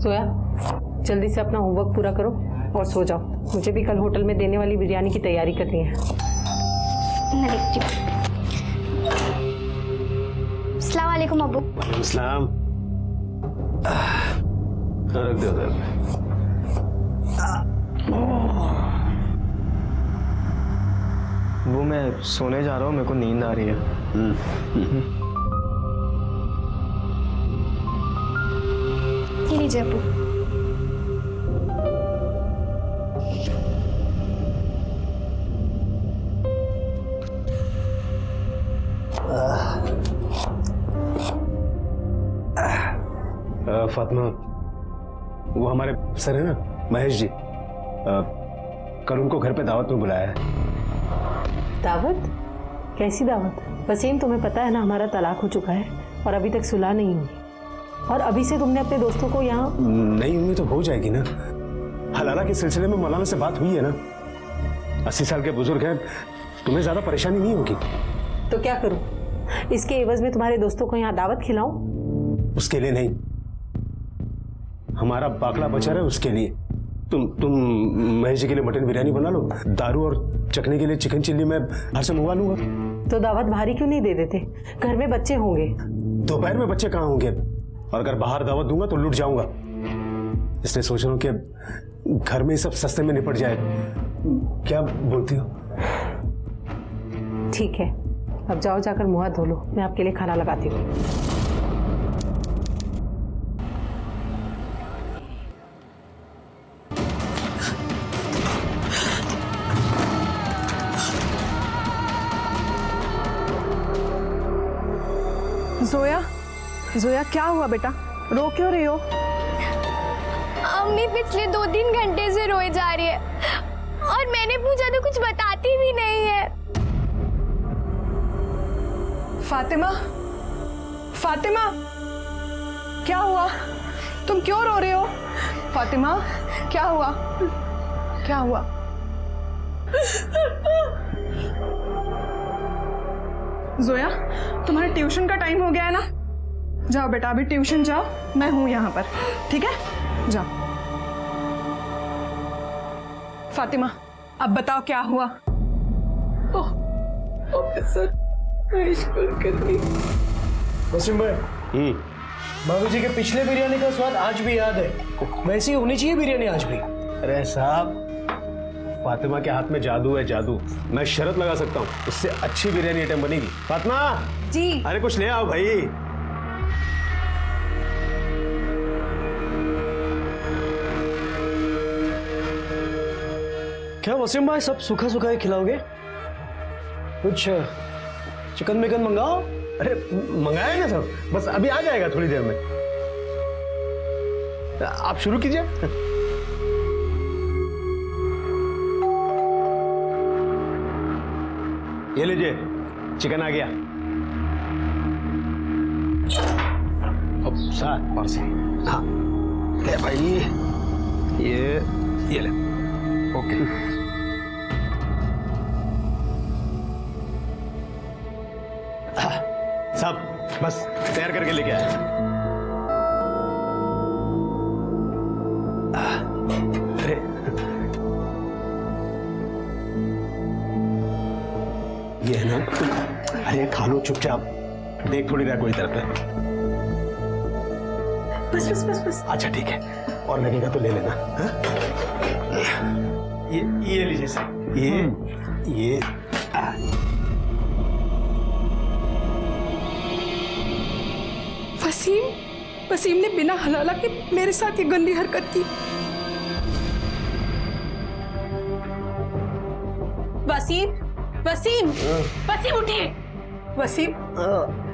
सोया, जल्दी से अपना होमवर्क पूरा करो और सो जाओ। मुझे भी कल होटल में देने वाली बिरयानी की तैयारी करनी है। अस्सलाम वालेकुम अब्बू। सलाम। रख दो उधर। वो मैं सोने जा रहा हूँ, मेरे को नींद आ रही है। ये लीजिए अब्बू। फातिमा, वो हमारे सर है ना महेश जी, कल उनको घर पे दावत में बुलाया है। दावत? कैसी दावत? वसीम, तुम्हें पता है ना हमारा तलाक हो चुका है और अभी तक सुलह नहीं हुई, और अभी से तुमने अपने दोस्तों को यहाँ। नहीं हुई तो हो जाएगी ना। हलाला के सिलसिले में मौलाना से बात हुई है ना। 80 साल के बुजुर्ग हैं, तुम्हें ज्यादा परेशानी नहीं होगी। तो क्या करूं? इसके एवज में तुम्हारे दोस्तों को यहाँ दावत खिलाऊं? उसके लिए नहीं, हमारा बाकला बचा रहा है उसके लिए। तुम महेश जी के लिए मटन बिरयानी बना लो, दारू और चखने के लिए चिकन चिल्ली मैं घर से मंगवा लूंगा। तो दावत भारी क्यों नहीं दे देते? घर में बच्चे होंगे। दोपहर में बच्चे कहाँ होंगे, और अगर बाहर दावत दूंगा तो लुट जाऊंगा। इसलिए सोच रहा हूँ कि घर में ही सब सस्ते में निपट जाए। क्या बोलती हो? ठीक है, अब जाओ, जाकर मुंह हाथ धो लो, मैं आपके लिए खाना लगाती हूँ। जोया, जोया क्या हुआ बेटा? रो क्यों रही हो? अम्मी पिछले 2-3 घंटे से रोए जा रही है और मैंने पूछा तो कुछ बताती भी नहीं है। फातिमा, फातिमा, क्या हुआ? तुम क्यों रो रहे हो? फातिमा, क्या हुआ? क्या हुआ? जोया, तुम्हारे ट्यूशन का टाइम हो गया है ना? जाओ बेटा, अभी ट्यूशन जाओ, मैं हूं यहाँ पर, ठीक है? जाओ। फातिमा, अब बताओ क्या हुआ? वसीम भाई, बाबू जी के पिछले बिरयानी का स्वाद आज भी याद है। वैसी होनी चाहिए बिरयानी आज भी। अरे साहब, फातिमा के हाथ में जादू है, जादू। मैं शर्त लगा सकता हूँ, उससे अच्छी बिरयानी आइटम बनेगी। फातिमा जी। अरे कुछ ले आओ भाई। क्या वसीम भाई, सब सूखा सूखा ही खिलाओगे? कुछ चिकन मिकन मंगाओ। अरे मंगाया ना सब, बस अभी आ जाएगा थोड़ी देर में। आप शुरू कीजिए। ये लीजिए, चिकन आ गया। अब साथ पार्सल। हाँ ले भाई, ये ले। ओके। सब बस तैयार करके लेके आए। अरे ये है ना, अरे खा लो चुपचाप, देख थोड़ी रहा कोई तरफ है। बस बस बस बस। अच्छा ठीक है, और लगेगा तो ले लेना। हा? ये लीजिए सर। ये वसीम, वसीम ने बिना हलाला के मेरे साथ ये गंदी हरकत की। वसीम, वसीम, वसीम उठिए। वसीम,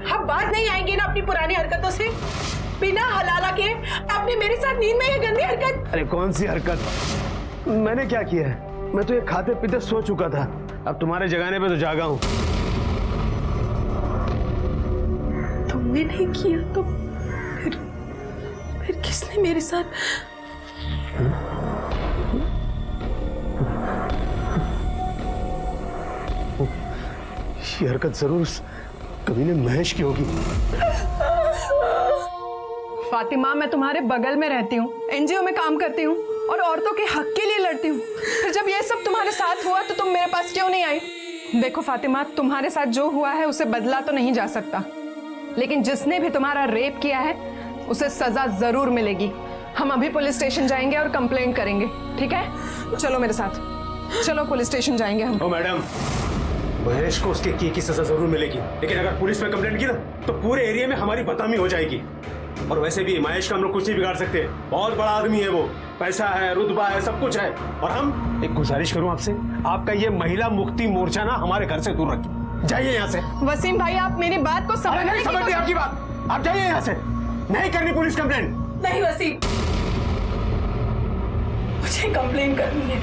हम बात नहीं आएंगे ना अपनी पुरानी हरकतों से? बिना हलाला के आपने मेरे साथ नींद में ये गंदी हरकत। अरे कौन सी हरकत? मैंने क्या किया है? मैं तो ये खाते पीते सो चुका था, अब तुम्हारे जगाने पे तो जागा हूं। तुमने नहीं किया तो फिर किसने मेरे साथ? ये हरकत जरूर कभी ने महेश की होगी। फातिमा, मैं तुम्हारे बगल में रहती हूँ, एनजीओ में काम करती हूँ और औरतों के हक के लिए लड़ती हूँ। फिर जब ये सब तुम्हारे साथ हुआ तो तुम मेरे पास क्यों नहीं आई? देखो फातिमा, तुम्हारे साथ जो हुआ है उसे बदला तो नहीं जा सकता, लेकिन जिसने भी तुम्हारा रेप किया है उसे सजा जरूर मिलेगी। हम अभी पुलिस स्टेशन जाएंगे और कंप्लेंट करेंगे, ठीक है? चलो मेरे साथ, चलो पुलिस स्टेशन जाएंगे हम। ओ मैडम, महेश को उसके की सजा जरूर मिलेगी, लेकिन अगर पुलिस में कंप्लेंट की ना तो पूरे एरिया में हमारी बदनामी हो जाएगी। और वैसे भी महेश का हम लोग कुछ नहीं बिगाड़ सकते, बहुत बड़ा आदमी है वो, पैसा है, रुतबा है, सब कुछ है। और हम एक गुजारिश करूं आपसे, आपका ये महिला मुक्ति मोर्चा ना हमारे घर से दूर रखिए, जाइए यहाँ से। वसीम भाई, आप मेरी बात को समझ नहीं समझ रही आपकी बात, आप जाइए यहाँ से, नहीं करनी पुलिस कंप्लेंट। नहीं वसीम, मुझे कंप्लेन करनी है।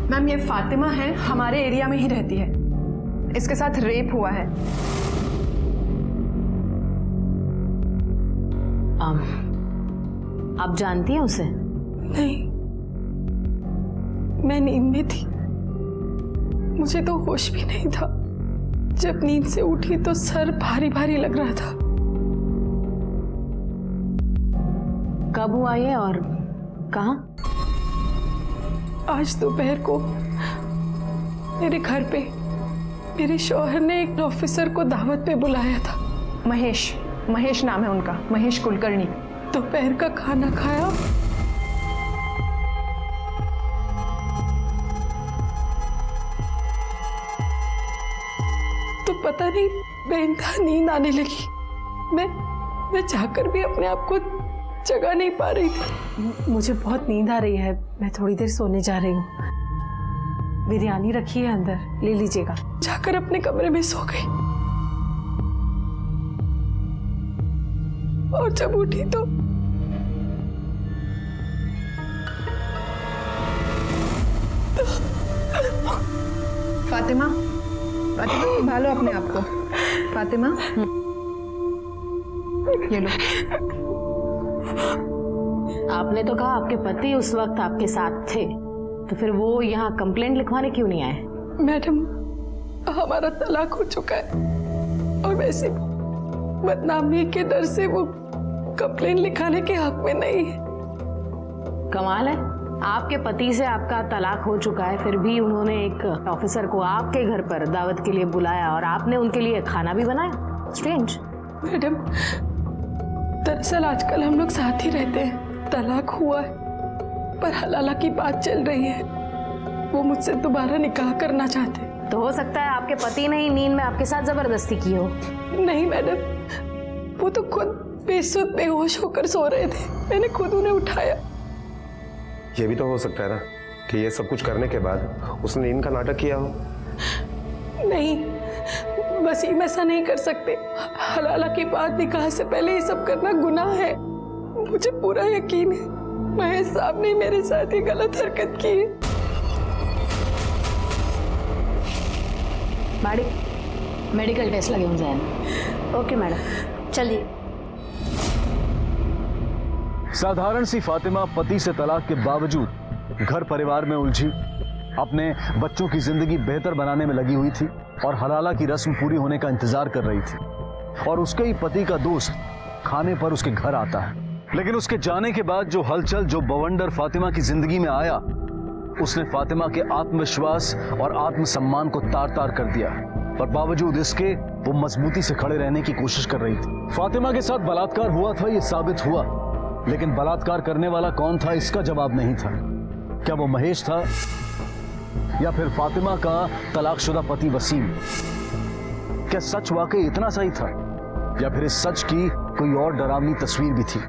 मैम, ये फातिमा है, हमारे एरिया में ही रहती है, इसके साथ रेप हुआ है। आप जानती हैं उसे? नहीं, मैं नींद में थी, मुझे तो होश भी नहीं था। जब नींद से उठी तो सर भारी भारी लग रहा था। कब हुआ ये और कहाँ? आज दोपहर को मेरे घर पे मेरे शौहर ने एक ऑफिसर को दावत पे बुलाया था। महेश नाम है उनका, महेश कुलकर्णी। दोपहर का खाना खाया, तो पता नहीं बेइंतहा नींद आने लगी। मैं जाकर भी अपने आप को जगा नहीं पा रही थी। मुझे बहुत नींद आ रही है, मैं थोड़ी देर सोने जा रही हूँ। बिरयानी रखी है अंदर, ले लीजिएगा। जाकर अपने कमरे में सो गई और जब उठी तो फातिमा, संभालो अपने आप को। फातिमा, ये लो। आपने तो कहा आपके पति उस वक्त आपके साथ थे, तो फिर वो यहाँ कंप्लेंट लिखवाने क्यों नहीं आए? मैडम, हमारा तलाक हो चुका है और वैसे बदनामी के डर से वो कंप्लेंट लिखाने के हक में नहीं है। कमाल है, आपके पति से आपका तलाक हो चुका है, फिर भी उन्होंने एक ऑफिसर को आपके घर पर दावत के लिए बुलाया और आपने उनके लिए खाना भी बनाया। स्ट्रेंज। मैडम, दरअसल आजकल हम लोग साथ ही रहते हैं, तलाक हुआ है पर हलाला की बात चल रही है। वो मुझसे दोबारा निकाह करना चाहते हैं। तो हो सकता है आपके पति ने ही नींद में आपके साथ जबरदस्ती की हो। नहीं मैडम, वो तो खुद बेसुध बेहोश होकर सो रहे थे, मैंने खुद उन्हें उठाया। ये भी तो हो सकता है ना कि ये सब कुछ करने के बाद उसने नींद का नाटक किया हो। नहीं, वसीम ऐसा नहीं कर सकते। हलाला की बात निकाह से पहले ये सब करना गुनाह है। मुझे पूरा यकीन है महेश साहब ने मेरे साथ ही गलत हरकत की है। बाड़ी, मेडिकल टेस्ट लगे हों जैन। ओके मैडम, चलिए। साधारण सी फातिमा पति से तलाक के बावजूद घर परिवार में उलझी, अपने बच्चों की जिंदगी बेहतर बनाने में लगी हुई थी और हलाला की रस्म पूरी होने का इंतजार कर रही थी। और उसके ही पति का दोस्त खाने पर उसके घर आता है, लेकिन उसके जाने के बाद जो हलचल, जो बवंडर फातिमा की जिंदगी में आया, उसने फातिमा के आत्मविश्वास और आत्मसम्मान को तार तार कर दिया। पर बावजूद इसके वो मजबूती से खड़े रहने की कोशिश कर रही थी। फातिमा के साथ बलात्कार हुआ था, ये साबित हुआ, लेकिन बलात्कार करने वाला कौन था इसका जवाब नहीं था। क्या वो महेश था या फिर फातिमा का तलाकशुदा पति वसीम? क्या सच वाकई इतना सही था या फिर इस सच की कोई और डरावनी तस्वीर भी थी?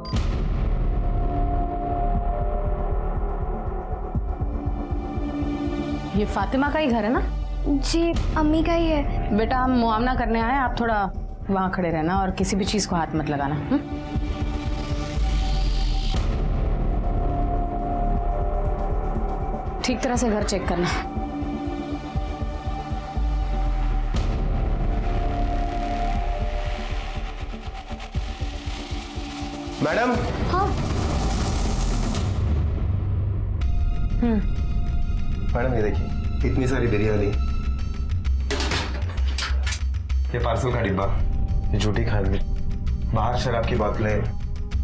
ये फातिमा का ही घर है ना? जी, अम्मी का ही है। बेटा, हम मुआवना करने आए, आप थोड़ा वहां खड़े रहना और किसी भी चीज को हाथ मत लगाना। ठीक तरह से घर चेक करना। मैडम। हाँ। मैडम ये देखिए, इतनी सारी बिरयानी ये पार्सल का डिब्बा, ये झूठी खांडवी, बाहर शराब की बोतलें,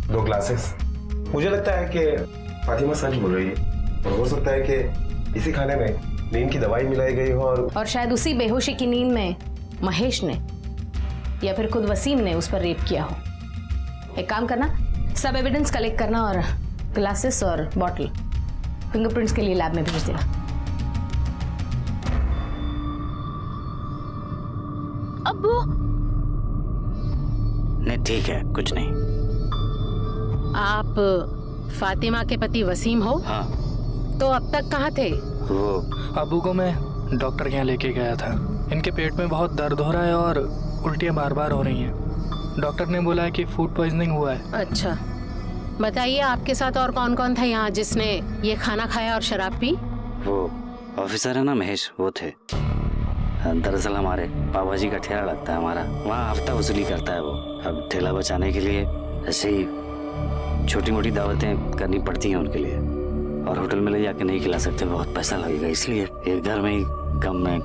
2 ग्लासेस। मुझे लगता है कि फातिमा सच बोल रही है और हो सकता है कि इसी खाने में नींद की दवाई मिलाई गई हो और शायद उसी बेहोशी की नींद में महेश ने या फिर खुद वसीम ने उस पर रेप किया हो। एक काम करना, सब एविडेंस कलेक्ट करना और ग्लासेस और बॉटल फिंगरप्रिंट्स के लिए लैब में भेज देना। अब्बू नहीं ठीक है, कुछ नहीं। आप फातिमा के पति वसीम हो? हाँ। तो अब तक कहाँ थे? वो अबू को मैं डॉक्टर के यहाँ लेके गया था। इनके पेट में बहुत दर्द हो रहा है और उल्टियाँ बार बार हो रही हैं। डॉक्टर ने बोला है कि फूड पॉइजनिंग हुआ है। अच्छा, बताइए आपके साथ और कौन कौन था यहाँ जिसने ये खाना खाया और शराब पी? वो ऑफिसर है ना महेश, वो थे। दरअसल हमारे पापा जी का ठेला लगता है हमारा, वहाँ हफ्ता वसूली करता है वो। अब ठेला बचाने के लिए ऐसे ही छोटी मोटी दावतें करनी पड़ती हैं उनके लिए, और होटल में ले जाके नहीं खिला सकते, बहुत पैसा लगेगा, इसलिए एक घर में ही कम में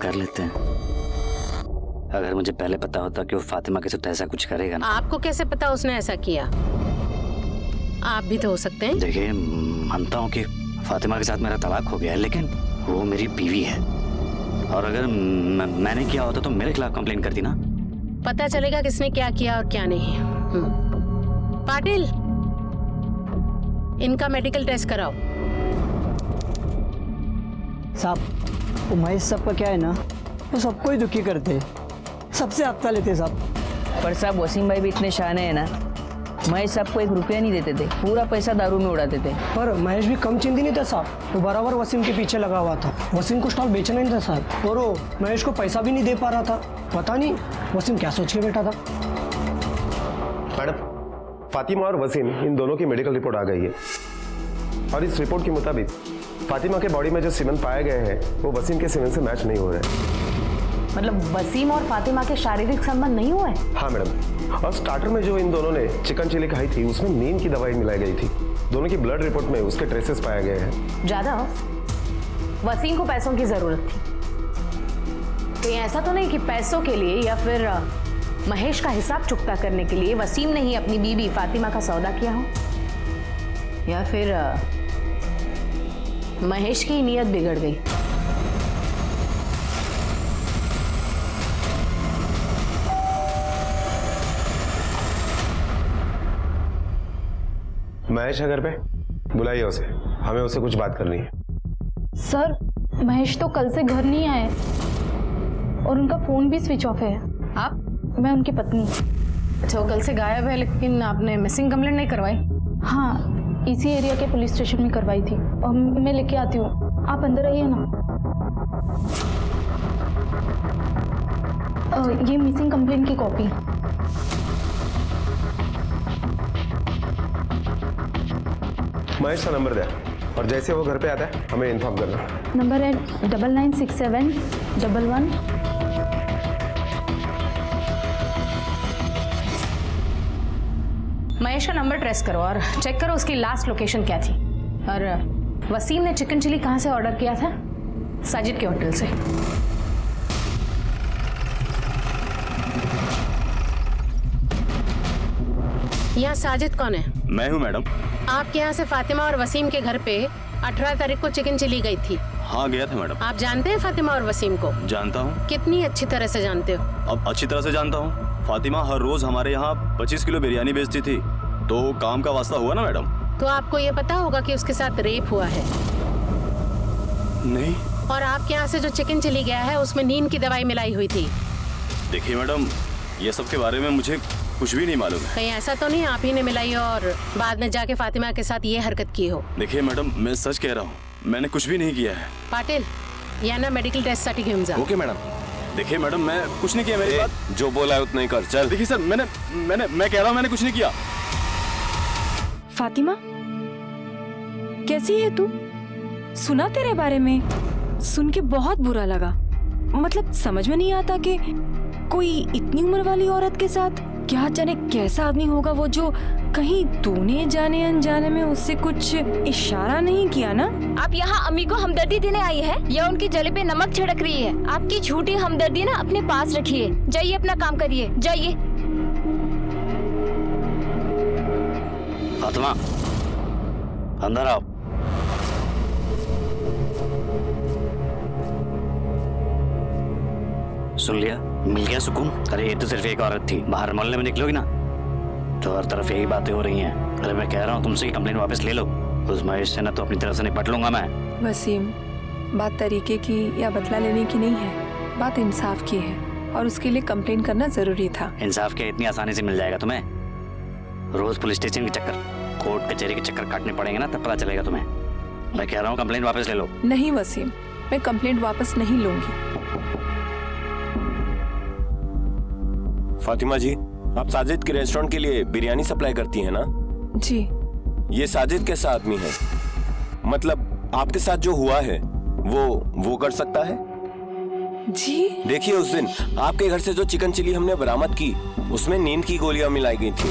कर लेते हैं। अगर मुझे पहले पता होता कि वो फातिमा के साथ ऐसा कुछ करेगा ना। आपको कैसे पता उसने ऐसा किया? आप भी तो हो सकते हैं। देखिए, मानता हूँ कि फातिमा के साथ मेरा तलाक हो गया है, लेकिन वो मेरी बीवी है, और अगर मैंने किया होता तो मेरे खिलाफ कंप्लेन करती ना। पता चलेगा किसने क्या किया और क्या नहीं। पाटिल, इनका मेडिकल टेस्ट कराओ। साहब, वो महेश साहब का क्या है ना, वो सबको ही दुखी करते हैं, सबसे हफ्ता लेते साहब। पर साहब वसीम भाई भी इतने शाने हैं ना, महेश साहब को 1 रुपया नहीं देते थे, पूरा पैसा दारू में उड़ाते थे। पर महेश भी कम चिंती नहीं था साहब, वो बराबर वसीम के पीछे लगा हुआ था। वसीम को स्टॉल बेचना नहीं था साहब, और वो महेश को पैसा भी नहीं दे पा रहा था। पता नहीं वसीम क्या सोच के बैठा था। मैडम, फातिमा और वसीम इन दोनों की मेडिकल रिपोर्ट आ गई है, और इस रिपोर्ट के मुताबिक फातिमा के बॉडी में जो सीमेन पाए गए हैं वो वसीम के सीमेन से मैच नहीं हो रहे। मतलब वसीम और फातिमा के शारीरिक संबंध नहीं हुए? हाँ मैडम, और स्टार्टर में जो इन दोनों ने चिकन चिली खाई थी उसमें नींद की दवाई मिलाई गई थी। दोनों की ब्लड रिपोर्ट में उसके ट्रेसेस पाए गए हैं। जादव, वसीम को पैसों की जरूरत थी, कहीं ऐसा तो नहीं कि पैसों के लिए या फिर महेश का हिसाब चुकता करने के लिए वसीम ने ही अपनी बीवी फातिमा का सौदा किया हो, या फिर महेश की नीयत बिगड़ गई। महेश है घर पे? बुलाइए उसे, हमें उससे कुछ बात करनी है। सर, महेश तो कल से घर नहीं आए और उनका फोन भी स्विच ऑफ है। आप? मैं उनकी पत्नी। अच्छा, वो कल से गायब है, लेकिन आपने मिसिंग कंप्लेंट नहीं करवाई? हाँ, इसी एरिया के पुलिस स्टेशन में करवाई थी, और मैं लेके आती हूँ। आप अंदर आइए ना। ये मिसिंग कंप्लेंट की कॉपी। महेश का नंबर दे, और जैसे वो घर पे आता है हमें इन्फॉर्म करना। नंबर है 996711। महेश का नंबर ट्रेस करो और चेक करो उसकी लास्ट लोकेशन क्या थी। और वसीम ने चिकन चिली कहाँ से ऑर्डर किया था? साजिद के होटल से। यहाँ साजिद कौन है? मैं हूँ मैडम। आपके यहाँ से फातिमा और वसीम के घर पे 18 तारीख को चिकन चिली गई थी। हाँ, गया था मैडम। आप जानते हैं फातिमा और वसीम को? जानता हूँ। कितनी अच्छी तरह से जानते हो? अब अच्छी तरह से जानता हूँ। फातिमा हर रोज हमारे यहाँ 25 किलो बिरयानी बेचती थी, तो काम का वास्ता हुआ ना मैडम। तो आपको ये पता होगा कि उसके साथ रेप हुआ है? नहीं। और आपके यहाँ से जो चिकन चिली गया है उसमें नींद की दवाई मिलाई हुई थी। देखिए मैडम, ये सब के बारे में मुझे कुछ भी नहीं मालूम है। कहीं ऐसा तो नहीं आप ही ने मिलाई और बाद में जाके फातिमा के साथ ये हरकत की हो? देखिए मैडम, मैं सच कह रहा हूँ, मैंने कुछ भी नहीं किया है। पाटिल, यहाँ ना मेडिकल टेस्ट सर्टिफिकेट जा। Okay madam. देखिए मैडम, मैं कुछ नहीं किया। मेरी बात जो बोला है उतना ही कर, चल। देखिए सर, मैं कह रहा हूँ मैंने कुछ नहीं किया। फातिमा, कैसी है तू? सुना तेरे बारे में, सुन के बहुत बुरा लगा। मतलब समझ में नहीं आता कि कोई इतनी उम्र वाली औरत के साथ क्या जाने कैसा आदमी होगा वो, जो कहीं तूने जाने अनजाने में उससे कुछ इशारा नहीं किया ना? आप यहाँ अम्मी को हमदर्दी देने आई है या उनकी जले पे नमक छिड़क रही है? आपकी झूठी हमदर्दी ना अपने पास रखिए, जाइए अपना काम करिए, जाइए। फातिमा, अंदर आओ। सुन लिया? मिल गया सुकून? अरे ये तो सिर्फ एक औरत थी, बाहर मोहल्ले में निकलोगी ना तो हर तरफ यही बातें हो रही हैं। अरे मैं कह रहा हूँ तुमसे कि कंप्लेंट वापस ले लो। उस महेश से ना तो अपनी तरफ से निपट लूंगा मैं। वसीम, बात तरीके की या बदला लेने की नहीं है, बात इंसाफ की है और उसके लिए कंप्लेंट करना जरूरी था। इंसाफ क्या इतनी आसानी से मिल जाएगा तुम्हें? रोज पुलिस स्टेशन के चक्कर, कोर्ट कचहरी के चक्कर काटने पड़ेंगे ना, तब पता चलेगा तुम्हें। मैं कह रहा हूँ कंप्लेंट वापस ले लो। नहीं वसीम, मैं कंप्लेंट वापस नहीं लूंगी। फातिमा जी, आप साजिद के रेस्टोरेंट के लिए बिरयानी सप्लाई करती हैं ना? जी। ये साजिद कैसा आदमी है? मतलब आपके साथ जो हुआ है वो कर सकता है? जी। देखिए, उस दिन आपके घर से जो चिकन चिली हमने बरामद की उसमें नींद की गोलियां मिलाई गई थी।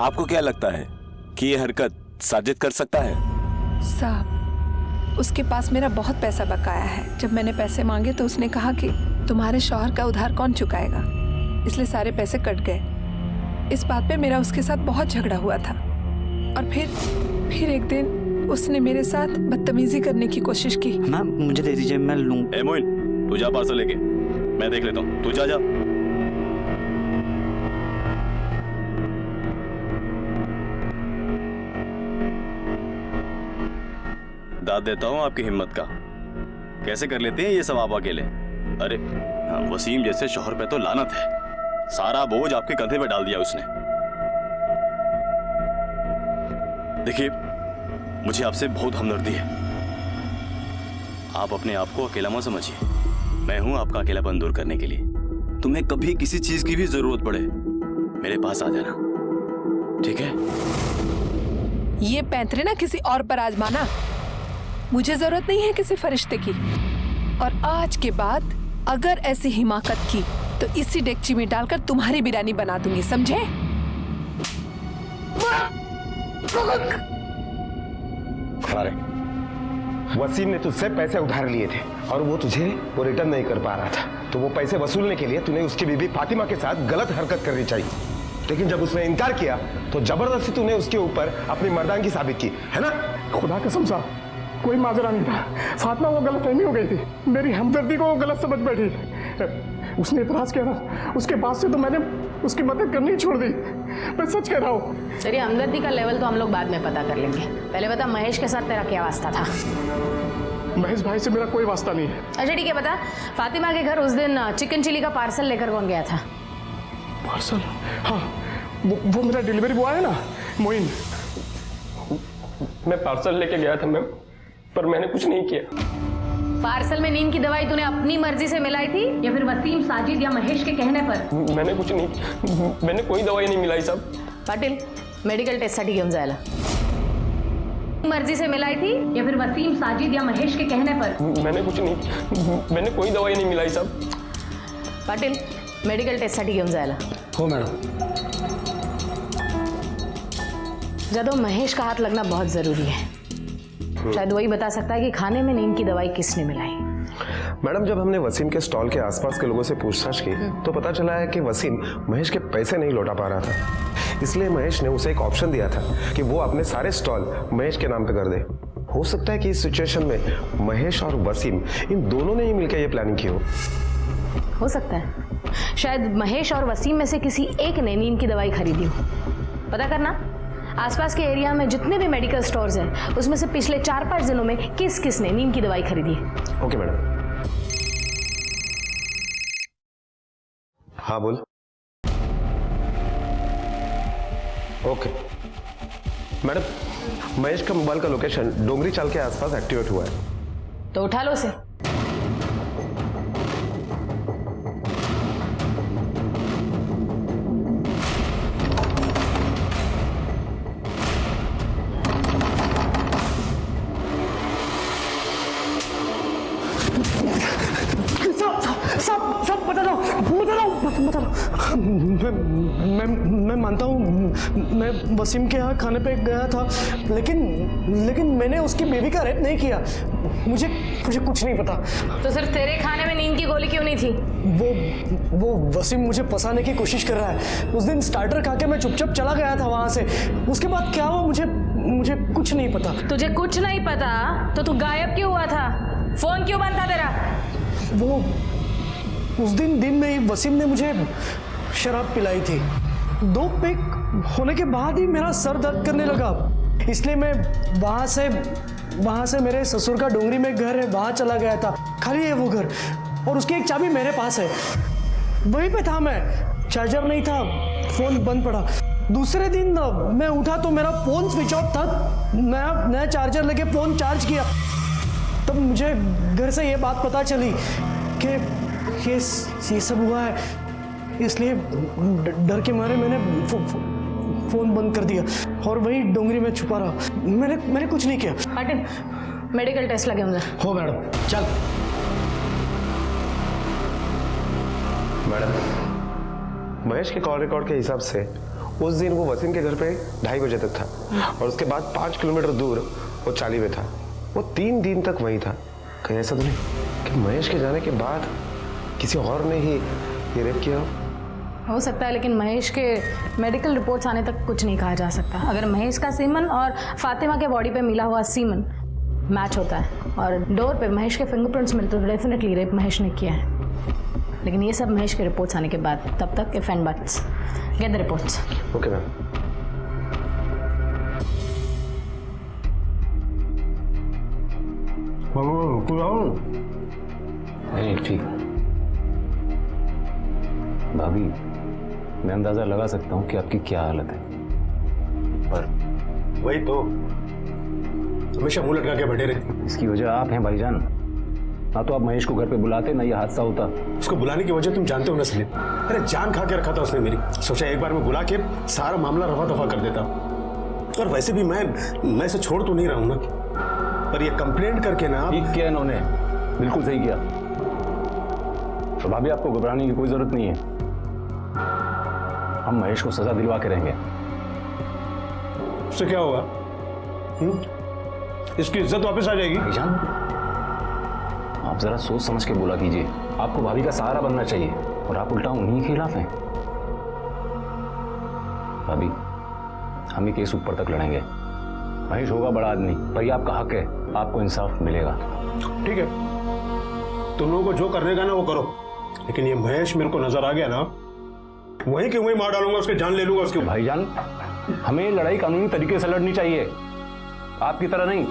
आपको क्या लगता है कि ये हरकत साजिद कर सकता है? साहब, उसके पास मेरा बहुत पैसा बकाया है। जब मैंने पैसे मांगे तो उसने कहा कि तुम्हारे शौहर का उधार कौन चुकाएगा, इसलिए सारे पैसे कट गए। इस बात पे मेरा उसके साथ बहुत झगड़ा हुआ था और फिर एक दिन उसने मेरे साथ बदतमीजी करने की कोशिश की। मैम मुझे दे दीजिए, मैं लूं। ए मोइन, तू जा पार्सल लेके, मैं देख लेता हूँ। तू जा। दाद देता हूँ आपकी हिम्मत का। कैसे कर लेते हैं ये सब आप अकेले? अरे वसीम जैसे शौहर पे तो लानत है, सारा बोझ आपके कंधे पे डाल दिया उसने। देखिए, मुझे आपसे बहुत हमदर्दी है। आप अपने आप को अकेला मत समझिए, मैं हूं आपका अकेलापन दूर करने के लिए। तुम्हें कभी किसी चीज की भी जरूरत पड़े मेरे पास आ जाना, ठीक है? ये पैंतरे ना किसी और पर आजमाना। मुझे जरूरत नहीं है किसी फरिश्ते की। और आज के बाद अगर ऐसी हिमाकत की तो इसी डेगची में डालकर तुम्हारी बिरयानी बना दूंगी, समझे? अरे वसीम ने तुझसे पैसे उधार लिए थे और वो तुझे वो रिटर्न नहीं कर पा रहा था, तो वो पैसे वसूलने के लिए तूने उसकी बीवी फातिमा के साथ गलत हरकत करनी चाहिए। लेकिन जब उसने इनकार किया तो जबरदस्ती तूने उसके ऊपर अपनी मर्दानगी साबित की, है ना? खुदा कसम साहब, कोई माजरा नहीं था। फातिमा को गलतफहमी हो गई थी, मेरी हमदर्दी को वो गलत समझ बैठी। उसने इतराज किया ना, उसके बाद से तो मैंने उसकी मदद करनी ही छोड़ दी। मैं सच कह रहा हूँ। तेरी हमदर्दी का लेवल तो हम लोग बाद में पता कर लेंगे, पहले बता महेश के साथ तेरा क्या वास्ता था? महेश भाई से मेरा कोई वास्ता नहीं है। अच्छा ठीक है, बता फातिमा के घर उस दिन चिकन चिली का पार्सल लेकर कौन गया था? पार्सल? हाँ, वो मेरा डिलीवरी बॉय है ना, मोइन। मैं पार्सल लेके गया था मैम, पर मैंने कुछ नहीं किया। पार्सल में नींद की दवाई तूने अपनी मर्जी से मिलाई थी या फिर वसीम, साजिद या महेश के कहने पर? मैंने कुछ नहीं, मैंने कोई दवाई नहीं मिलाई साहब। पाटिल, मेडिकल टेस्टसाठी घेऊन जायला। मर्जी से मिलाई थी या फिर वसीम, साजिद या महेश के कहने पर? मैंने कुछ नहीं, मैंने कोई दवाई नहीं मिलाई साहब। पाटिल, मेडिकल टेस्टसाठी घेऊन जायला। हो मैडम। जादव, महेश का हाथ लगना बहुत जरूरी है। शायद वही बता सकता है कि खाने में नींद की दवाई किसने मिलाई। मैडम, जब हमने वसीम के स्टॉल के आसपास के लोगों से पूछताछ की तो पता चला है कि वसीम महेश के पैसे नहीं लौटा पा रहा था, इसलिए महेश ने उसे एक ऑप्शन दिया था कि वो अपने सारे स्टॉल महेश के नाम पे कर दे। हो सकता है कि इस सिचुएशन में महेश और वसीम इन दोनों ने ही मिलकर ये प्लानिंग की हो सकता है शायद महेश और वसीम में से किसी एक ने नींद की दवाई खरीदी हो। पता करना आसपास के एरिया में जितने भी मेडिकल स्टोर्स हैं उसमें से पिछले 4-5 दिनों में किस किस ने नींद की दवाई खरीदी है। Okay madam. हाँ बोल। ओके मैडम, महेश का मोबाइल का लोकेशन डोंगरी चाल के आसपास एक्टिवेट हुआ है, तो उठा लो उसे। साहब तुम बता दो। मैं मानता हूँ मैं वसीम के यहाँ खाने पे गया था, लेकिन मैंने उसकी बेबी का रेप नहीं किया। मुझे कुछ नहीं पता। तो सिर्फ तेरे खाने में नींद की गोली क्यों नहीं थी? वो वसीम मुझे फंसाने की कोशिश कर रहा है। उस दिन स्टार्टर खा के मैं चुपचाप चला गया था वहां से। उसके बाद क्या हुआ मुझे कुछ नहीं पता। तुझे कुछ नहीं पता तो तू गायब क्यों हुआ था? फोन क्यों बंद था तेरा? वो उस दिन में ही वसीम ने मुझे शराब पिलाई थी। 2 पेग होने के बाद ही मेरा सर दर्द करने लगा, इसलिए मैं वहां से मेरे ससुर का डोंगरी में घर है वहां चला गया था। खाली है वो घर और उसकी एक चाबी मेरे पास है। वहीं पे था मैं, चार्जर नहीं था, फोन बंद पड़ा। दूसरे दिन मैं उठा तो मेरा फोन स्विच ऑफ था। नया चार्जर लेके फोन चार्ज किया, तब मुझे घर से ये बात पता चली कि ये सब हुआ है। इसलिए डर के मारे मैंने फोन बंद कर दिया और वही डोंगरी में छुपा रहा। मैंने कुछ नहीं किया। पाटिल, मेडिकल टेस्ट लगे मुझे। हो मैडम, चल। मैडम, महेश के कॉल रिकॉर्ड के हिसाब से उस दिन वो वसीम के घर पे 2:30 बजे तक था और उसके बाद 5 किलोमीटर दूर वो चाली में था। वो 3 दिन तक वहीं था। कहीं ऐसा तो नहीं कि महेश के जाने के बाद किसी और ने ही ये रेप किया हो सकता है, लेकिन महेश के मेडिकल रिपोर्ट्स आने तक कुछ नहीं कहा जा सकता। अगर महेश का सीमन और फातिमा के बॉडी पे मिला हुआ सीमन मैच होता है और डोर पे महेश के फिंगरप्रिंट्स मिलते तो डेफिनेटली रेप महेश ने किया है। लेकिन ये सब महेश के रिपोर्ट्स आने के बाद, तब तक if and buts, get the reports. Okay ma'am. नहीं ठीक भाभी, मैं अंदाजा लगा सकता हूँ कि आपकी क्या हालत है, पर वही तो हमेशा मुंह लटका के बैठे रहती। इसकी वजह आप हैं भाईजान। ना तो आप महेश को घर पे बुलाते, ना ये हादसा होता। उसको बुलाने की वजह तुम जानते हो ना सलीम। अरे जान खा के रखा था उसने मेरी। सोचा एक बार में बुला के सारा मामला रफा दफा कर देता। और वैसे भी मैं इसे छोड़ तो नहीं रहा हूं ना, पर ये कंप्लेंट करके ना। ठीक किया इन्होंने, बिल्कुल सही किया। तो भाभी आपको घबराने की कोई जरूरत नहीं है। हम महेश को सजा दिलवा के रहेंगे। उससे क्या होगा? इसकी इज्जत वापस आ जाएगी। भाईजान, आप जरा सोच समझ के बोला कीजिए। आपको भाभी का सहारा बनना चाहिए और आप उल्टा उन्हीं के खिलाफ हैं। भाभी, हम ही केस ऊपर तक लड़ेंगे। महेश होगा बड़ा आदमी, पर ये आपका हक है, आपको इंसाफ मिलेगा। ठीक है, तुम लोगों को जो करने का ना वो करो, लेकिन ये महेश मेरे को नजर आ गया ना, वहीं के वहीं मार डालूंगा, उसके जान ले लूंगा उसके। भाईजान, हमें लड़ाई कानूनी तरीके से लड़नी चाहिए, आपकी तरह नहीं।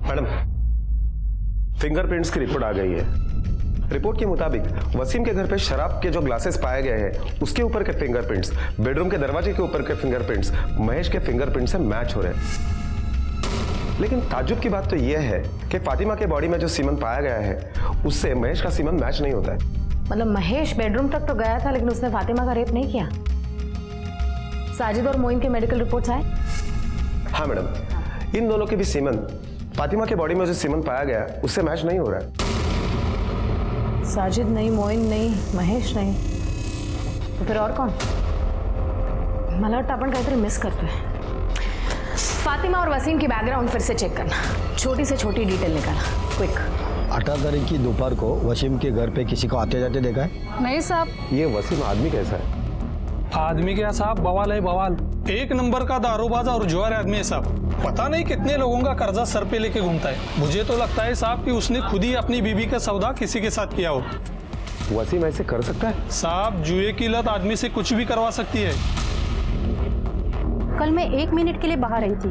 मैडम, फिंगरप्रिंट्स की रिपोर्ट आ गई है। रिपोर्ट के मुताबिक वसीम के घर पे शराब के जो ग्लासेस पाए गए हैं उसके ऊपर के फिंगरप्रिंट्स, बेडरूम के दरवाजे के ऊपर के फिंगरप्रिंट्स महेश के फिंगरप्रिंट से मैच हो रहे हैं। लेकिन ताज्जुब की बात तो यह है कि फातिमा के बॉडी में जो सीमन पाया गया है उससे महेश का सीमन मैच नहीं होता है। मतलब महेश बेडरूम तक तो गया था, लेकिन उसने फातिमा का रेप नहीं किया। साजिद और मोइन के मेडिकल रिपोर्ट्स आए? हाँ मैडम, इन दोनों के भी सीमन फातिमा के बॉडी में जो सीमन पाया गया उससे मैच नहीं हो रहा है। साजिद नहीं, मोइन नहीं, महेश नहीं, तो फिर और कौन? मला वाटतं आपण काहीतरी मिस करतोय। फातिमा और वसीम की बैकग्राउंड फिर से चेक करना, छोटी से छोटी डिटेल निकालना, क्विक। 18 तारीख की दोपहर को वसीम के घर पे किसी को आते जाते देखा है? नहीं साहब। ये वसीम आदमी कैसा है? आदमी क्या साहब, बवाल है बवाल। 1 नंबर का दारूबाज और जुआर आदमी है साहब। पता नहीं कितने लोगों का कर्जा सर पे लेके घूमता है। मुझे तो लगता है साहब कि उसने खुद ही अपनी बीबी का सौदा किसी के साथ किया हो। वसीम ऐसे कर सकता है? साहब, जुए की लत आदमी से कुछ भी करवा सकती है। कल मैं 1 मिनट के लिए बाहर आई थी,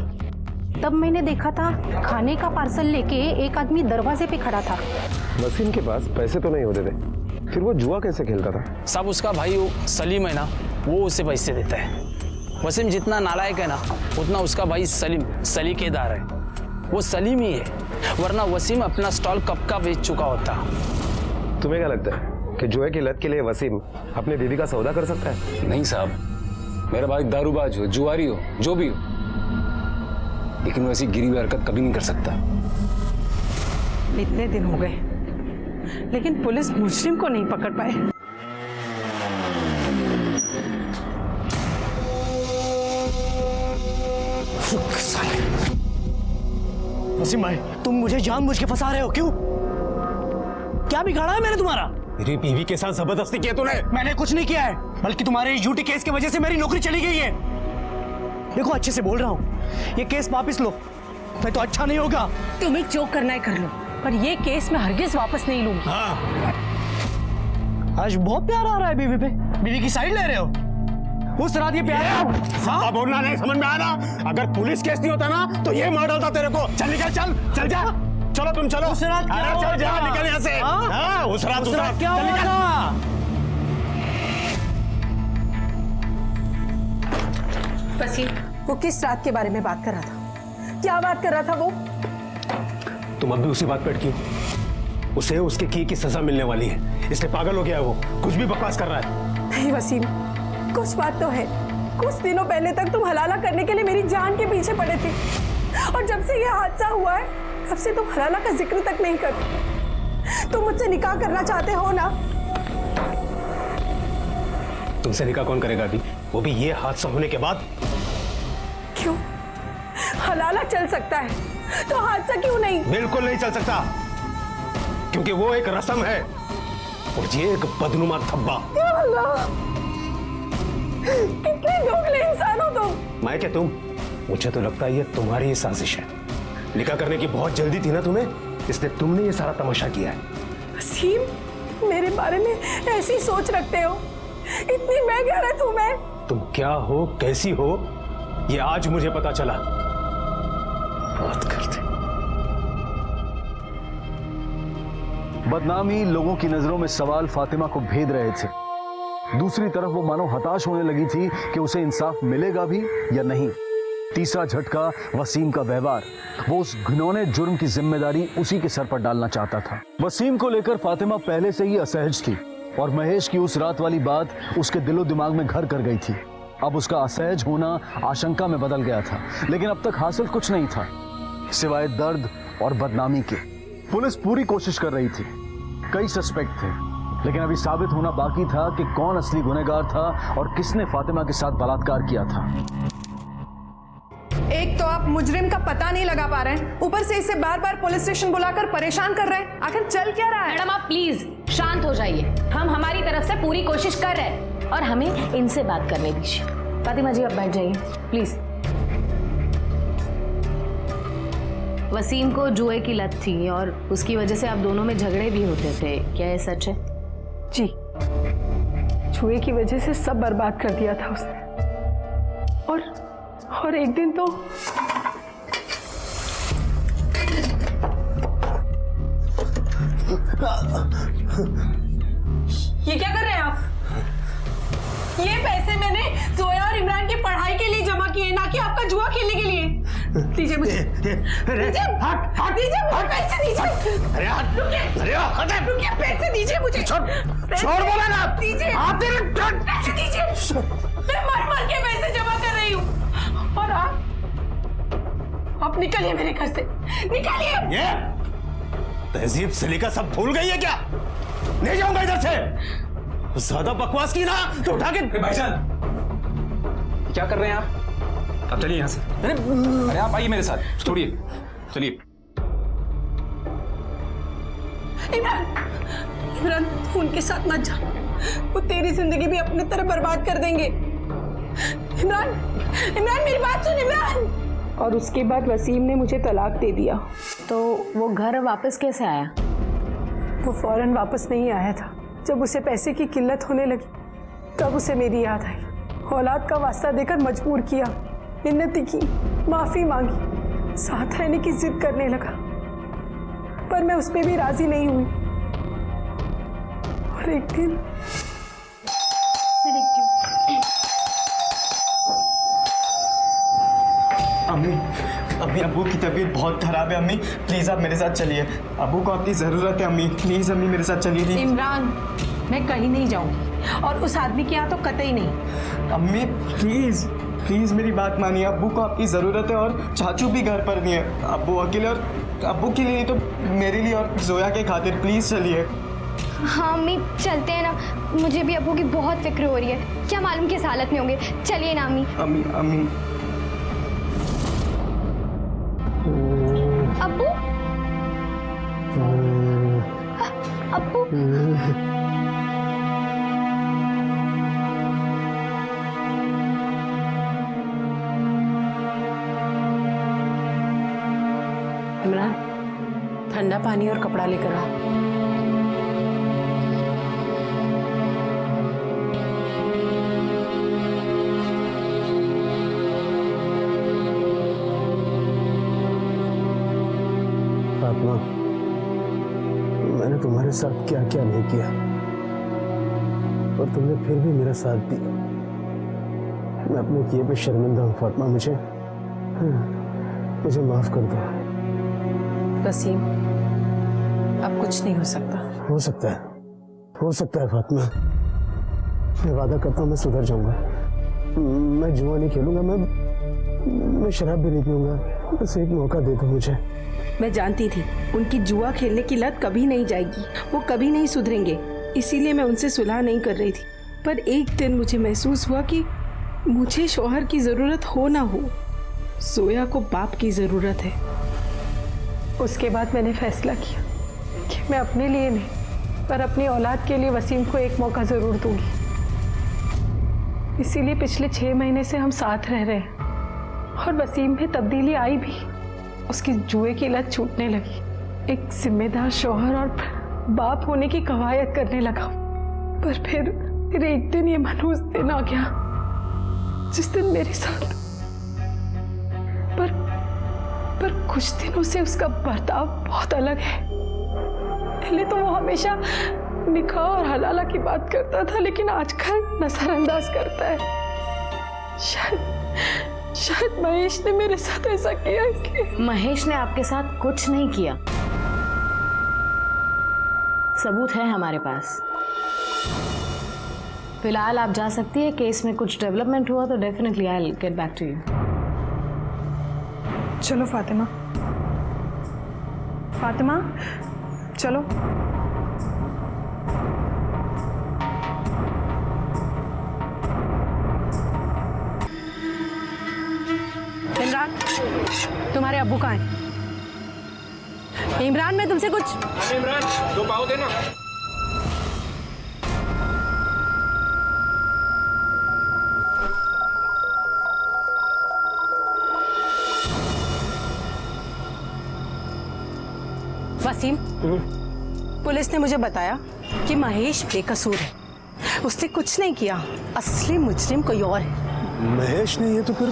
तब मैंने देखा था खाने का पार्सल लेके एक आदमी दरवाजे पे खड़ा था। वसीम के पास पैसे तो नहीं होते थे, फिर वो जुआ कैसे खेलता था? साहब, उसका भाई सलीम है ना, वो उसे पैसे देता है। वसीम जितना नालायक है ना, उतना उसका भाई सलीम सलीकेदार है। वो सलीम ही है, वरना वसीम अपना स्टॉल कब का बेच चुका होता। तुम्हें क्या लगता है कि जुए की लत के लिए वसीम अपनी बीवी का सौदा कर सकता है? नहीं साहब, मेरा भाई दारूबाज हो, जुआरी हो, जो भी हो, लेकिन वैसी गिरी हुई हरकत कभी नहीं कर सकता। इतने दिन हो गए, लेकिन पुलिस मुजरिम को नहीं पकड़ पाए। वसीम भाई, तुम मुझे जानबूझ के फंसा रहे हो, क्यों? क्या बिगाड़ा है मैंने तुम्हारा? मेरी बीवी के साथ जबरदस्ती किया तूने? मैंने कुछ नहीं किया है, बल्कि तुम्हारे झूठी केस की वजह से मेरी नौकरी चली गई है। देखो अच्छे से बोल रहा हूँ, ये केस वापस लो, नहीं तो अच्छा नहीं होगा। तुम्हें जो करना है कर लो, पर ये केस मैं हरगिज वापस नहीं लूंगी। हाँ। आज बहुत प्यार आ रहा है बीवी पे, बीवी की साइड ले रहे हो। उस रात ये प्यार हाँ? बोलना नहीं समझ में आ रहा। अगर पुलिस केस नहीं होता ना तो ये मार डालता तेरे को। चल निकल, चल चल जा, चलो तुम चलो। उस रात क्या अरे चल जा, हुआ था? निकल यहाँ से। हाँ? हाँ, उस रात क्या चल हुआ निकल। था? वसीम, वो किस रात के बारे में बात कर रहा था? क्या बात कर रहा था वो? तुम अब भी उसी बात पर क्यों? उसे उसके की सजा मिलने वाली है, इसलिए पागल हो गया है वो, कुछ भी बकवास कर रहा है। नहीं वसीम, कुछ बात तो है। कुछ दिनों पहले तक तुम हलाला करने के लिए मेरी जान के पीछे पड़े थे, और जब से यह हादसा हुआ है तब से तुम हलाला का जिक्र तक नहीं करते। तुम मुझसे निकाह करना चाहते हो ना? तुमसे निकाह कौन करेगा अभी, वो भी ये हादसा होने के बाद? क्यों? हलाला चल सकता है तो हादसा क्यों नहीं? बिल्कुल नहीं चल सकता, क्योंकि वो एक रस्म है और ये एक बदनुमा धब्बा। कितने दोगले इंसान हो तुम। मैं क्या तुम? मुझे तो लगता है ये तुम्हारी ही साजिश है। निकाह करने की बहुत जल्दी थी ना तुम्हें, इसलिए तुमने ये सारा तमाशा किया है। वसीम, मेरे बारे में ऐसी सोच रखते हो? इतनी मैं गलत हूं मैं? तुम क्या हो, कैसी हो, ये आज मुझे पता चला। बात करते। बदनामी लोगों की नजरों में सवाल फातिमा को भेद रहे थे। दूसरी तरफ वो मानो हताश होने लगी थी कि उसे इंसाफ मिलेगा भी या नहीं। तीसरा झटका वसीम का व्यवहार। वो उस घिनौने जुर्म की जिम्मेदारी उसी के सर पर डालना चाहता था। वसीम को लेकर फातिमा पहले से ही असहज थी और महेश की उस रात वाली बात उसके दिलो दिमाग में घर कर गई थी। अब उसका असहज होना आशंका में बदल गया था, लेकिन अब तक हासिल कुछ नहीं था सिवाय दर्द और बदनामी के। पुलिस पूरी कोशिश कर रही थी, कई सस्पेक्ट थे, लेकिन अभी साबित होना बाकी था कि कौन असली गुनहगार था और किसने फातिमा के साथ बलात्कार किया था। एक तो आप मुजरिम का पता नहीं लगा पा रहे हैं, ऊपर से इसे बार बार पुलिस स्टेशन बुलाकर परेशान कर रहे हैं। आखिर चल क्या रहा है? मैडम आप प्लीज शांत हो जाइए। हम हमारी तरफ से पूरी कोशिश कर रहे हैं और हमें इनसे बात करने दीजिए। फातिमा जी आप बैठ जाइए प्लीज। वसीम को जुए की लत थी और उसकी वजह से आप दोनों में झगड़े भी होते थे, क्या ये सच है? जी, जुए की वजह से सब बर्बाद कर दिया था उसने। और एक दिन तो ये क्या कर रहे हैं आप? ये पैसे मैंने जोया और इमरान की पढ़ाई के लिए जमा किए, ना कि आपका जुआ खेलने के लिए। दीजिए मुझे, दीजिए, हट दीजिए मुझे पैसे, दीजिए। अरे हट, अरे हट, रुकिए, पैसे दीजिए मुझे। छोड़ बोला ना, दीजिए, पैसे दीजिए। मैं मर मर के पैसे जमा कर रही हूँ और आप निकलिए मेरे घर से, निकलिए। ये तहजीब सलीका सब भूल गई है क्या? नहीं जाऊंगा इधर से। ज्यादा बकवास की ना तो उठा के। भाईजान क्या कर रहे हैं आप? आप चलिए यहाँ से। अरे आप आइए मेरे साथ, छोड़िए, चलिए। इमरान तू उनके साथ मत जा, वो तेरी जिंदगी भी अपनी तरह बर्बाद कर देंगे। इमरान मेरी बात सुन इमरान। और उसके बाद वसीम ने मुझे तलाक दे दिया। तो वो घर वापस कैसे आया? वो फौरन वापस नहीं आया था। जब उसे पैसे की किल्लत होने लगी तब उसे मेरी याद आई। औलाद का वास्ता देकर मजबूर किया, मिन्नती की, माफी मांगी, साथ रहने की जिद करने लगा, पर मैं उस पर भी राजी नहीं हुई। और एक दिन अम्मी अब्बू की तबीयत बहुत खराब है। अम्मी प्लीज आप मेरे साथ चलिए, अब्बू को आपकी जरूरत है। अम्मी प्लीज, अम्मी मेरे साथ चलिए। इमरान मैं कहीं नहीं जाऊंगी और उस आदमी के यहाँ तो कतई नहीं। अम्मी प्लीज। प्लीज मेरी बात मानिए, अब्बू को आपकी जरूरत है और चाचू भी घर पर नहीं है। अब्बू अकेले, और अब्बू के लिए तो मेरे लिए और जोया के खातिर प्लीज चलिए। हाँ अम्मी चलते हैं ना, मुझे भी अब्बू की बहुत फिक्र हो रही है, क्या मालूम किस हालत में होंगे। चलिए ना अम्मी। अम्मी अब्बू अब्बू इमरान, ठंडा पानी और कपड़ा लेकर आ। फातिमा, मैंने तुम्हारे साथ क्या क्या नहीं किया और तुमने फिर भी मेरा साथ दिया। मैं अपने किए पे शर्मिंदा हूँ फातिमा, मुझे माफ कर दो। वसीम, अब कुछ नहीं हो सकता। हो सकता है फातिमा। मैं वादा करता हूँ मैं सुधर जाऊंगा। मैं जुआ नहीं खेलूंगा, मैं शराब भी नहीं पीऊंगा। बस एक मौका दे दो मुझे। मैं जानती थी उनकी जुआ खेलने की लत कभी नहीं जाएगी, वो कभी नहीं सुधरेंगे, इसीलिए मैं उनसे सुलह नहीं कर रही थी। पर एक दिन मुझे महसूस हुआ कि मुझे शौहर की ज़रूरत हो ना हो, जोया को बाप की ज़रूरत है। उसके बाद मैंने फैसला किया कि मैं अपने लिए नहीं पर अपनी औलाद के लिए वसीम को एक मौका ज़रूर दूंगी। इसीलिए पिछले 6 महीने से हम साथ रह रहे हैं और वसीम में तब्दीली आई भी। उसकी जुए की लत छूटने लगी, एक जिम्मेदार शौहर और बाप होने की कवायद करने लगा। पर फिर एक दिन ये मनहूस दिन आ गया जिस दिन मेरे साथ पर कुछ दिनों से उसका बर्ताव बहुत अलग है। पहले तो वो हमेशा निकाह और हलाला की बात करता था, लेकिन आजकल नजरअंदाज करता है। शायद महेश ने मेरे साथ ऐसा किया इसलिए। महेश ने आपके साथ कुछ नहीं किया, सबूत है हमारे पास। फिलहाल आप जा सकती है, केस में कुछ डेवलपमेंट हुआ तो definitely I will get back to you. चलो फातिमा, फातिमा चलो। इमरान, तुम्हारे अब्बू कहाँ हैं? इमरान, मैं तुमसे कुछ। इमरान, 2 पाव देना। वसीम, पुलिस ने मुझे बताया कि महेश बेकसूर है, उसने कुछ नहीं किया। असली मुजरिम कोई और है। महेश ने? ये तो फिर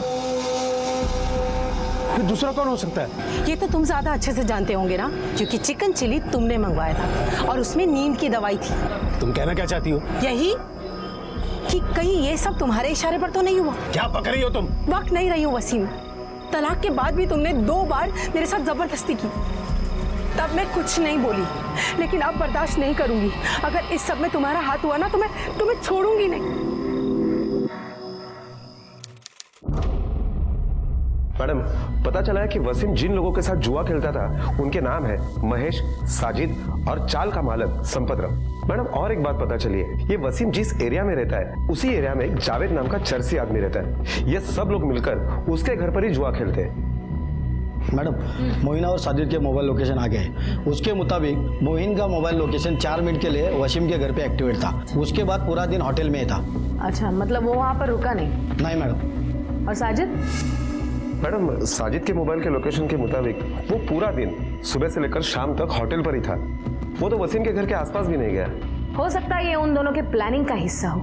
दूसरा कौन हो सकता है? ये तो तुम ज्यादा अच्छे से जानते होंगे ना, क्योंकि चिकन चिली तुमने मंगवाया था और उसमें नींद की दवाई थी। तुम कहना क्या चाहती हो? यही कि कहीं ये सब तुम्हारे इशारे पर तो नहीं हुआ। क्या पक रही हो तुम? वक्त नहीं रही हो वसीम, तलाक के बाद भी तुमने 2 बार मेरे साथ जबरदस्ती की, तब मैं कुछ नहीं बोली, लेकिन अब बर्दाश्त नहीं करूंगी। अगर इस सब में तुम्हारा हाथ हुआ ना तो मैं तुम्हें छोड़ूंगी नहीं। मैडम, पता चला है कि वसीम जिन लोगों के साथ जुआ खेलता था उनके नाम है महेश, साजिद और चाल का मालक संपतराम। मैडम, और एक बात पता चली है, ये वसीम जिस एरिया में रहता है उसी एरिया में एक जावेद नाम का चरसी आदमी रहता है। ये सब लोग मिलकर उसके घर पर ही जुआ खेलते हैं। मैडम, मोहिना और साजिद के मोबाइल लोकेशन आ गए। उसके मुताबिक मोहिन का मोबाइल लोकेशन 4 मिनट के लिए वसीम के घर पे एक्टिवेट था। उसके बाद पूरा दिन होटल में था। अच्छा, मतलब वो वहाँ पर रुका नहीं? नहीं मैडम। और साजिद? मैडम, साजिद के मोबाइल के लोकेशन के मुताबिक वो पूरा दिन सुबह से लेकर शाम तक होटल पर ही था। वो तो वसीम के घर के आसपास भी नहीं गया। हो सकता है ये उन दोनों के प्लानिंग का हिस्सा हो,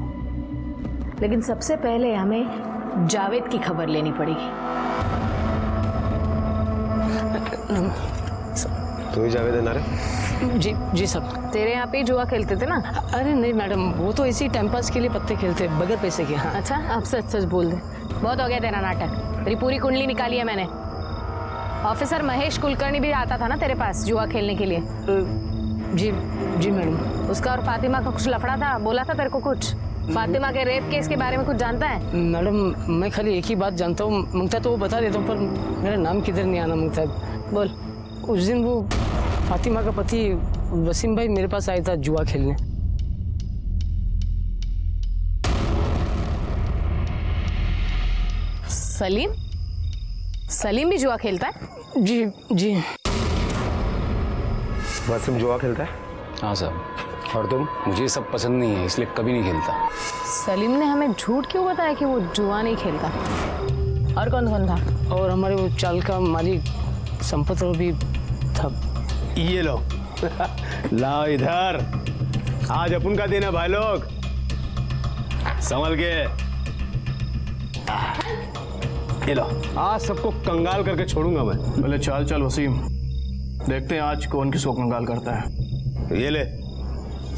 लेकिन सबसे पहले हमें जावेद की खबर लेनी पड़ेगी। तो ही जावेद है ना रे? जी सब। तेरे यहाँ पे जुआ खेलते थे ना? अरे नहीं मैडम, वो तो इसी टाइम पास के लिए पत्ते खेलते बगैर पैसे के। हाँ। अच्छा, अब सच सच बोल दे। बहुत हो गया तेरा नाटक, तेरी पूरी कुंडली निकाली है मैंने। ऑफिसर महेश कुलकर्णी भी आता था ना तेरे पास जुआ खेलने के लिए? जी मैडम। उसका और फातिमा का कुछ लफड़ा था, बोला था तेरे को कुछ? फातिमा के रेप केस के बारे में कुछ जानता है? मैडम मैं खाली एक ही बात जानता हूँ, मंगता तो वो बता देता हूँ, पर मेरा नाम किधर नहीं आना मंगता। बोल। उस दिन वो फातिमा का पति वसीम भाई मेरे पास आया था जुआ खेलने। सलीम? सलीम भी जुआ खेलता है? जी जी। वसीम जुआ खेलता है? हाँ साहब। और तुम? मुझे ये सब पसंद नहीं है, इसलिए कभी नहीं खेलता। सलीम ने हमें झूठ क्यों बताया कि वो जुआ नहीं खेलता? और कौन कौन था? और हमारे वो चाल का मालिक संपत राव भी था। ये लो लाओ इधर, आज अपन का दिन है भाई लोग, संभल के। ये लो, आज सबको कंगाल करके छोड़ूंगा मैं। पहले चाल चल वसीम, देखते हैं आज कौन किसको कंगाल करता है। ये ले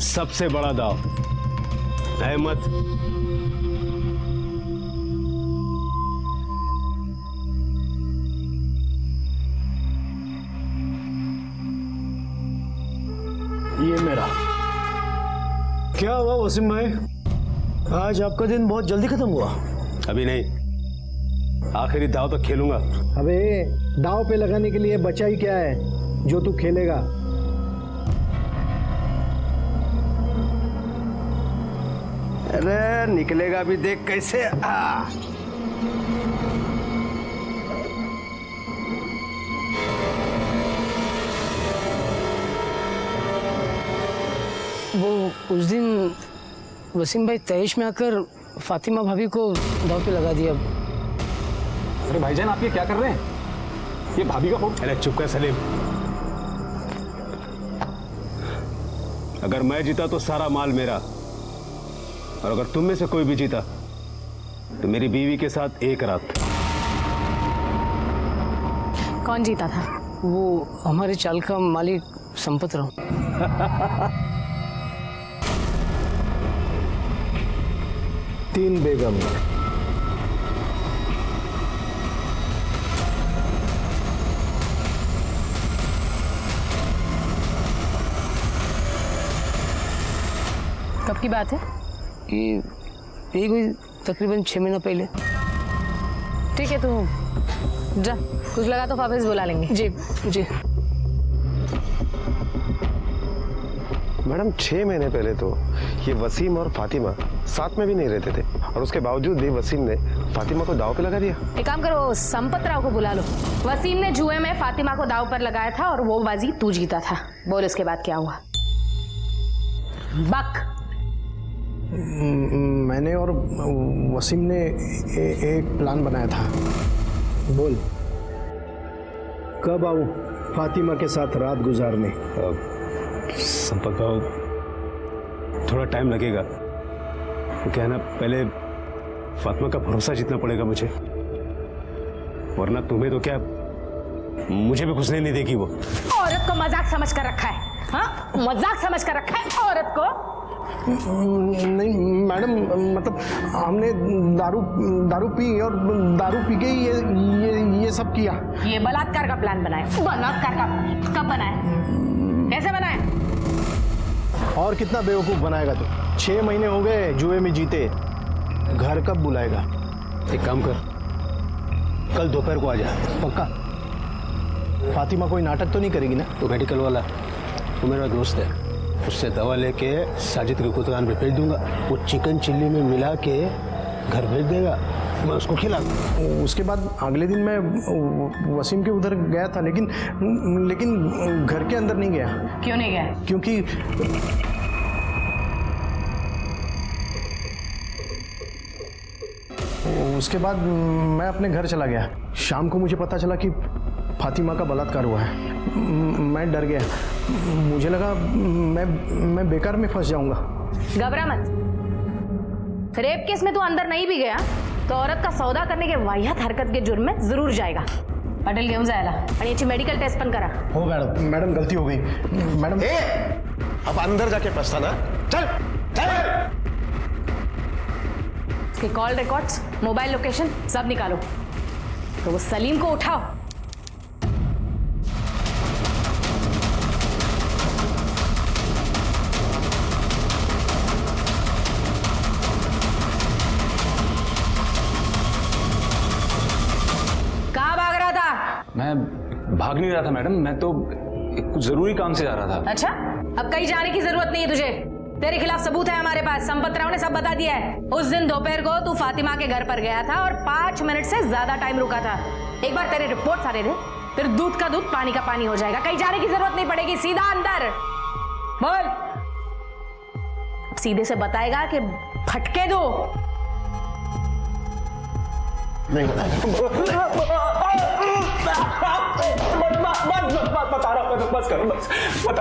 सबसे बड़ा दाव, अहमद। ये मेरा। क्या हुआ वसीम भाई, आज आपका दिन बहुत जल्दी खत्म हुआ? अभी नहीं, आखिरी दाव तो खेलूंगा। अबे दाव पे लगाने के लिए बचा ही क्या है जो तू खेलेगा? अरे निकलेगा भी, देख कैसे। वो उस दिन वसीम भाई तैश में आकर फातिमा भाभी को दाव पे लगा दिया। अरे भाईजान आप ये क्या कर रहे हैं? ये भाभी का फोन। अरे चुप कर सलीम, अगर मैं जीता तो सारा माल मेरा, और अगर तुम में से कोई भी जीता तो मेरी बीवी के साथ एक रात। कौन जीता था? वो हमारे चाल का मालिक संपत राव। तीन बेगम। कब की बात है? ये कोई तकरीबन 6 महीना पहले। ठीक है, तू जा, कुछ लगा तो वापस बुला लेंगे। जी जी। मैडम 6 महीने पहले तो ये वसीम और फातिमा साथ में भी नहीं रहते थे, और उसके बावजूद भी वसीम ने फातिमा को दाव पे लगा दिया। एक काम करो, संपत राव को बुला लो। वसीम ने जुए में फातिमा को दाव पर लगाया था और वो बाजी तू जीता था। बोल इसके बाद क्या हुआ? बक। मैंने और वसीम ने एक प्लान बनाया था। बोल, कब आऊं फातिमा के साथ रात गुजारने? संपत भाव, थोड़ा टाइम लगेगा। तो क्या है ना, पहले फातिमा का भरोसा जीतना पड़ेगा मुझे, वरना तुम्हें तो क्या मुझे भी घुसने नहीं देगी वो। औरत को मजाक समझ कर रखा है? हाँ, मजाक समझ कर रखा है औरत को? नहीं मैडम, मतलब हमने दारू पी और दारू पी के ये सब किया। ये बलात्कार का प्लान बनाया? बलात्कार का कब बनाया? कैसे बनाया? और कितना बेवकूफ बनाएगा तू? 6 महीने हो गए जुए में जीते, घर कब बुलाएगा? एक काम कर, कल दोपहर को आ जा। पक्का? फातिमा कोई नाटक तो नहीं करेगी ना? तो मेडिकल वाला वो मेरा दोस्त है, उससे दवा लेके साजिद की दुकान पे भेज दूंगा। वो चिकन चिल्ली में मिला के घर भेज देगा, मैं उसको खिला। उसके बाद अगले दिन मैं वसीम के उधर गया था, लेकिन घर के अंदर नहीं गया। क्यों नहीं गया? क्योंकि उसके बाद मैं अपने घर चला गया। शाम को मुझे पता चला कि फातिमा का बलात्कार हुआ है। मैं डर गया, मुझे लगा मैं बेकार में फंस जाऊंगा। घबरा मत, रेप केस में तू अंदर नहीं भी गया तो औरत का सौदा करने के वाहियात हरकत के जुर्म में जरूर जाएगा। पाटील घेऊन जायला आणि याची मेडिकल टेस्ट पण करा। हो मैडम गलती हो गई मैडम। अब अंदर जाके पछताना। चल चल। इसके कॉल रिकॉर्ड्स, मोबाइल लोकेशन सब निकालो, तो वो सलीम को उठाओ। मैं भाग नहीं रहा था मैडम, मैं तो कुछ जरूरी काम से जा रहा था। अच्छा, अब कहीं जाने की जरूरत नहीं है तुझे। तेरे खिलाफ सबूत है हमारे पास, संपत राव ने सब बता दिया है। उस दिन दोपहर को तू फातिमा के घर पर गया था और 5 मिनट से ज्यादा टाइम रुका था। एक बार तेरे रिपोर्ट सारे दे, फिर दूध का दूध पानी का पानी हो जाएगा। कहीं जाने की जरूरत नहीं पड़ेगी, सीधा अंदर बोल। सीधे से बताएगा कि फटके दो। नहीं बता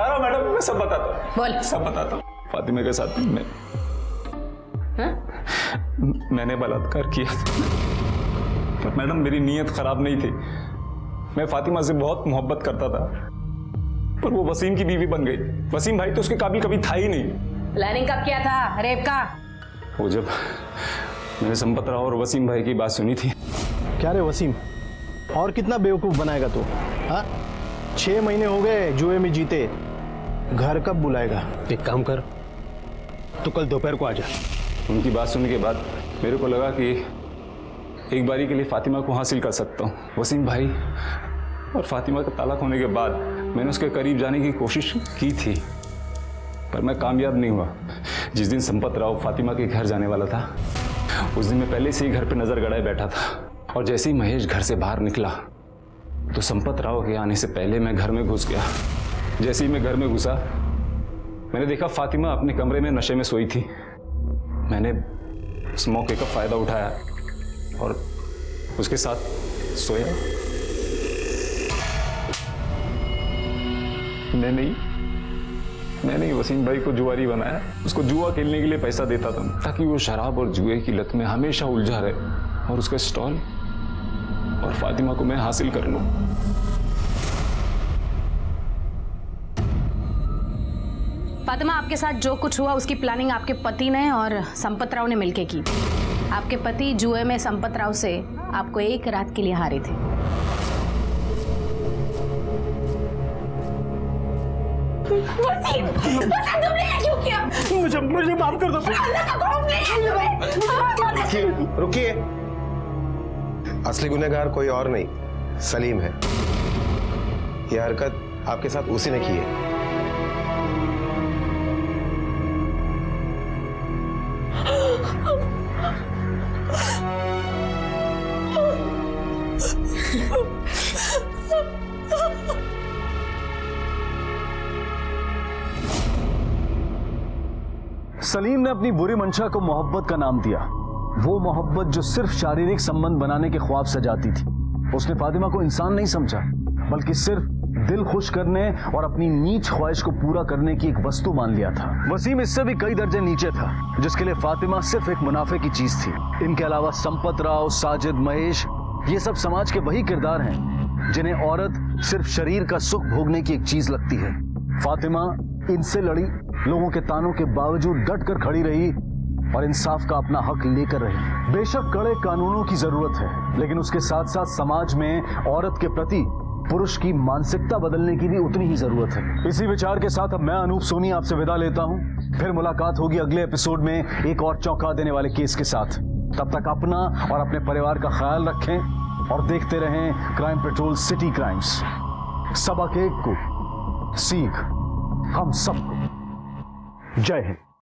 रहा हूँ मैडम, मैं सब बताता हूँ। बोल। सब बताता हूँ। फातिमा के साथ मैंने बलात्कार किया था, पर मैडम मेरी नीयत खराब नहीं थी। मैं फातिमा से बहुत मोहब्बत करता था, पर वो वसीम की बीवी बन गई। वसीम भाई तो उसके काबिल कभी था ही नहीं। प्लानिंग कब किया था रेप का? वो जब मैंने संपत राव और वसीम भाई की बात सुनी थी। क्या रे वसीम, और कितना बेवकूफ बनाएगा तू? हाँ, 6 महीने हो गए जुए में जीते, घर कब बुलाएगा? एक काम कर, तो कल दोपहर को आ जा। उनकी बात सुनने के बाद मेरे को लगा कि एक बारी के लिए फातिमा को हासिल कर सकता हूँ। वसीम भाई और फातिमा का तालाक होने के बाद मैंने उसके करीब जाने की कोशिश की थी, पर मैं कामयाब नहीं हुआ। जिस दिन संपत राव फातिमा के घर जाने वाला था, उस दिन मैं पहले से ही घर पे नजर गड़ाए बैठा था, और जैसे ही महेश घर से बाहर निकला तो संपत राव के आने से पहले मैं घर में घुस गया। जैसे ही मैं घर में घुसा, मैंने देखा फातिमा अपने कमरे में नशे में सोई थी। मैंने उस मौके का फायदा उठाया और उसके साथ सोया। मैंने वसीम भाई को जुआरी बनाया। उसको जुआ खेलने के लिए पैसा देता था, ताकि वो शराब और जुए की लत में हमेशा उलझा रहे और उसका स्टॉल और फातिमा को मैं हासिल कर लूं। फातिमा, आपके साथ जो कुछ हुआ उसकी प्लानिंग आपके पति ने और संपत राव ने मिलकर की। आपके पति जुए में संपत राव से आपको एक रात के लिए हारे थे। वसीम, तुमने ये क्यों किया? मुझे माफ कर दो। अल्लाह का खौफ नहीं है तुम्हें? रुकिए, असली गुनहगार कोई और नहीं, सलीम है। यह हरकत आपके साथ उसी ने की है। सलीम ने अपनी बुरी मंशा को मोहब्बत का नाम दिया। वो मोहब्बत जो सिर्फ शारीरिक संबंध बनाने के ख्वाब सजाती थी। उसने फातिमा को इंसान नहीं समझा, बल्कि सिर्फ दिल खुश करने और अपनी नीच ख्वाहिश को पूरा करने की एक वस्तु मान लिया था। वसीम इससे भी कई दर्जे नीचे था, जिसके लिए फातिमा सिर्फ एक मुनाफे की चीज थी। इनके अलावा संपत राव, साजिद, महेश, ये सब समाज के वही किरदार हैं जिन्हें औरत सिर्फ शरीर का सुख भोगने की एक चीज लगती है। फातिमा इनसे लड़ी, लोगों के तानों के बावजूद डट कर खड़ी रही और इंसाफ का अपना हक लेकर रही। बेशक कड़े कानूनों की जरूरत है, लेकिन उसके साथ साथ समाज में औरत के प्रति पुरुष की मानसिकता बदलने की भी उतनी ही जरूरत है। इसी विचार के साथ अब मैं अनूप सोनी आपसे विदा लेता हूं। फिर मुलाकात होगी अगले एपिसोड में एक और चौंका देने वाले केस के साथ। तब तक अपना और अपने परिवार का ख्याल रखें और देखते रहें क्राइम पेट्रोल सिटी क्राइम्स। सबक एक को, सीख हम सबको। जय हिंद।